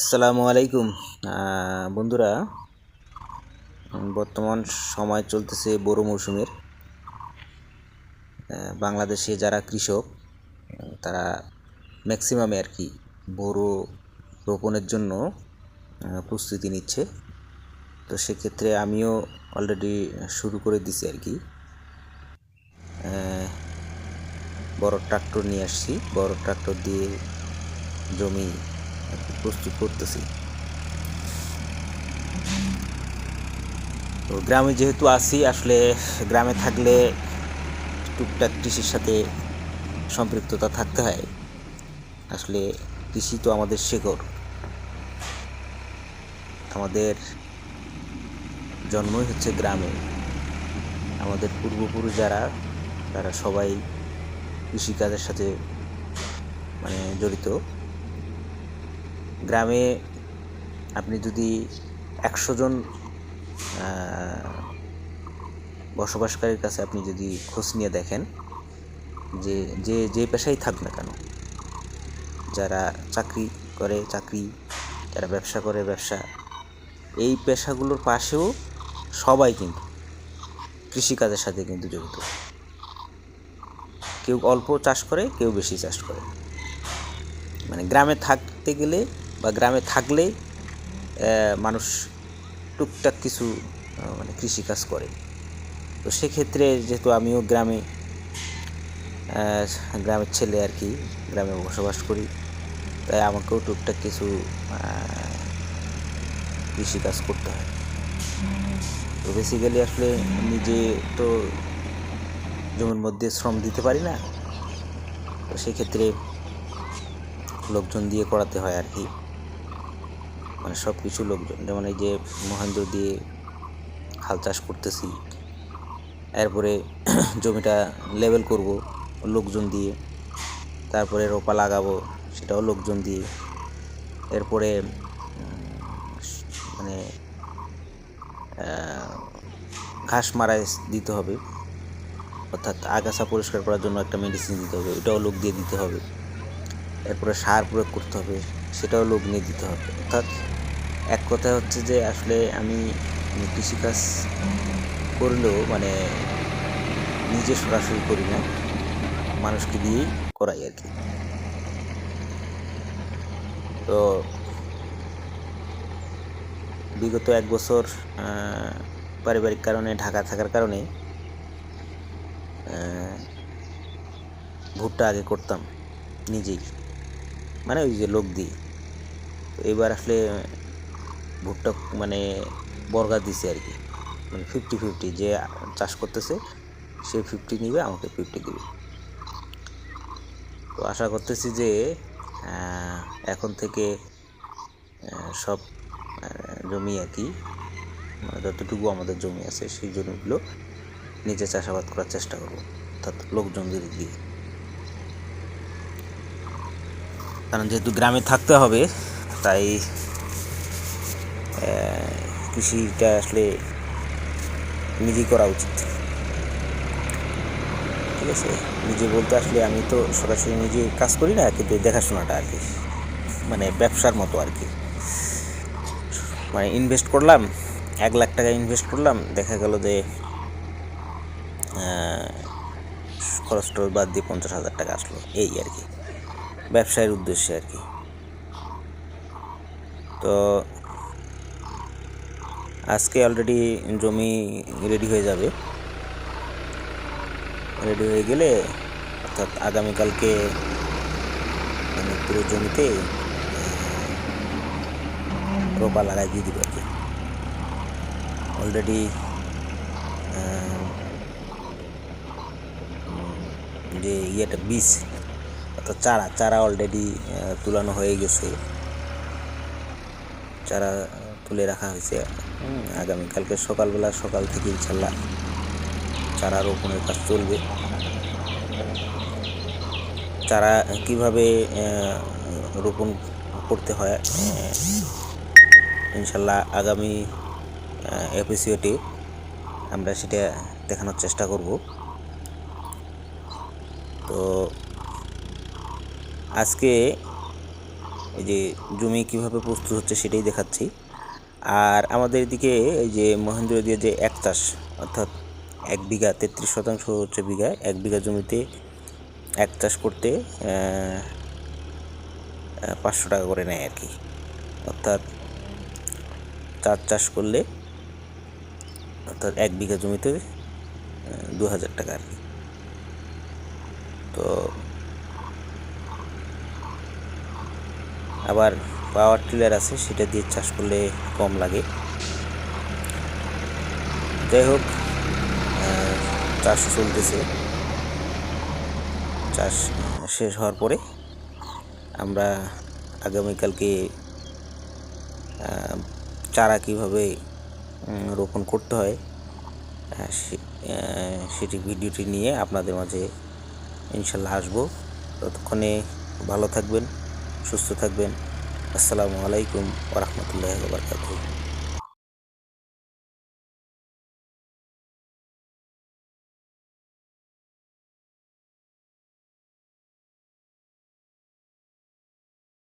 আসসালামু আলাইকুম বন্ধুরা। বর্তমান সময় চলতেছে বোরো মৌসুমের। বাংলাদেশে যারা কৃষক তারা ম্যাক্সিমামে আর কি বোরো রোপণের জন্য প্রস্তুতি নিচ্ছে। তো সেক্ষেত্রে আমিও অলরেডি শুরু করে দিছি আর কি। বড় ট্রাক্টর নিয়ে আসছি, বড় ট্রাক্টর দিয়ে জমি প্রস্তুত করতেছি। তো গ্রামে যেহেতু আছি, আসলে গ্রামে থাকলে টুকটাক কৃষির সাথে সম্পৃক্ততা থাকতে হয়। আসলে কৃষি তো আমাদের শেকড়, আমাদের জন্মই হচ্ছে গ্রামে। আমাদের পূর্বপুরুষ যারা, তারা সবাই কৃষিকাজের সাথে জড়িত। গ্রামে আপনি যদি 100 জন বসবাসকারীর কাছে আপনি যদি খোঁজ নিয়ে দেখেন, যে যে যে পেশাই থাক না কেন, যারা চাকরি করে চাকরি, যারা ব্যবসা করে ব্যবসা, এই পেশাগুলোর পাশেও সবাই কিন্তু কৃষিকাজের সাথে কিন্তু জড়িত। কেউ অল্প চাষ করে, কেউ বেশি চাষ করে। গ্রামে থাকতে গেলে বা গ্রামে থাকলে মানুষ টুকটাক কিছু কৃষিকাজ করে। তো সেক্ষেত্রে যেহেতু আমিও গ্রামের ছেলে আর কি, গ্রামে বসবাস করি, তাই আমাকেও টুকটাক কিছু কৃষিকাজ করতে হয়। তো বেসিক্যালি আসলে নিজে তো জমির মধ্যে শ্রম দিতে পারি না, তো সেক্ষেত্রে লোকজন দিয়ে করাতে হয় আর কি। সব কিছু লোকজন, যেমন এই যে মহেন্দ্র দিয়ে হাল চাষ করতেছি, এরপরে জমিটা লেভেল করব লোকজন দিয়ে, তারপরে রোপা লাগাবো সেটাও লোকজন দিয়ে, এরপরে ঘাস মারা দিতে হবে, অর্থাৎ আগাছা পরিষ্কার করার জন্য একটা মেডিসিন দিতে হবে, ওটাও লোক দিয়ে দিতে হবে। এরপরে সার প্রয়োগ করতে হবে, সেটাও লোক নিয়ে দিতে হবে। অর্থাৎ এক কথা হচ্ছে যে আসলে আমি কৃষিকাজ করলেও নিজে সরাসরি করি না, মানুষকে দিয়েই করাই আর কি। তো বিগত 1 বছর পারিবারিক কারণে ঢাকা থাকার কারণে ভুট্টা আগে করতাম নিজেই, ওই যে লোক দিয়ে। তো এবার আসলে ভুট্টা বর্গা দিছে আর কি, 50-50, যে চাষ করতেছে সে 50 নিবে, আমাকে 50 দিবে। তো আশা করতেছি যে এখন থেকে সব জমি আর কি, যতটুকু আমাদের জমি আছে সেই জমিগুলো নিজে চাষাবাদ করার চেষ্টা করব, অর্থাৎ লোকজনদের দিয়ে। কারণ যেহেতু গ্রামে থাকতে হবে, তাই কৃষিটা আসলে নিজেই করা উচিত। ঠিক আছে, নিজে বলতে আসলে আমি তো সরাসরি নিজে কাজ করি না, কিন্তু দেখাশোনাটা আর কি, ব্যবসার মতো আর কি। ইনভেস্ট করলাম 1 লাখ টাকা, ইনভেস্ট করলাম, দেখা গেল যে খরচ টরচ বাদ দিয়ে 50,000 টাকা আসলো, এই আর কি, ব্যবসায়ের উদ্দেশ্যে আর কি। তো আজকে অলরেডি জমি রেডি হয়ে যাবে, রেডি হয়ে গেলে অর্থাৎ আগামীকালকে পুরো জমিতে রোপা লাগাই দিয়ে দিব আর কি। অলরেডি যে বীজ অর্থাৎ চারা অলরেডি তুলানো হয়ে গেছে, চারা তুলে রাখা হয়েছে। আগামীকালকে সকাল থেকে ইনশাল্লাহ চারা রোপণের কাজ চলবে। চারা কিভাবে রোপণ করতে হয় ইনশাল্লাহ আগামী এপিসোডে আমরা সেটা দেখানোর চেষ্টা করব। তো আজকে এই যে জমি কিভাবে প্রস্তুত হচ্ছে সেটাই দেখাচ্ছি। আর আমাদের এদিকে এই যে মহেন্দ্র দিয়ে যে এক চাষ, অর্থাৎ 1 বিঘা 33% হচ্ছে বিঘা, 1 বিঘা জমিতে এক চাষ করতে 500 টাকা করে নেয় আর কি। অর্থাৎ 4 চাষ করলে অর্থাৎ 1 বিঘা জমিতে 2000 টাকা আর কি। তো আবার পাওয়ার টিলার আছে, সেটা দিয়ে চাষ করলে কম লাগে। যাই হোক, চাষ চলতেছে। চাষ শেষ হওয়ার পরে আমরা আগামীকালকে চারা কীভাবে রোপণ করতে হয় সেটি ভিডিওটি নিয়ে আপনাদের মাঝে ইনশাল্লাহ আসবো। ততক্ষণে ভালো থাকবেন, সুস্থ থাকবেন। আসসালামু আলাইকুম ওয়া রাহমাতুল্লাহি ওয়া বারাকাতুহু।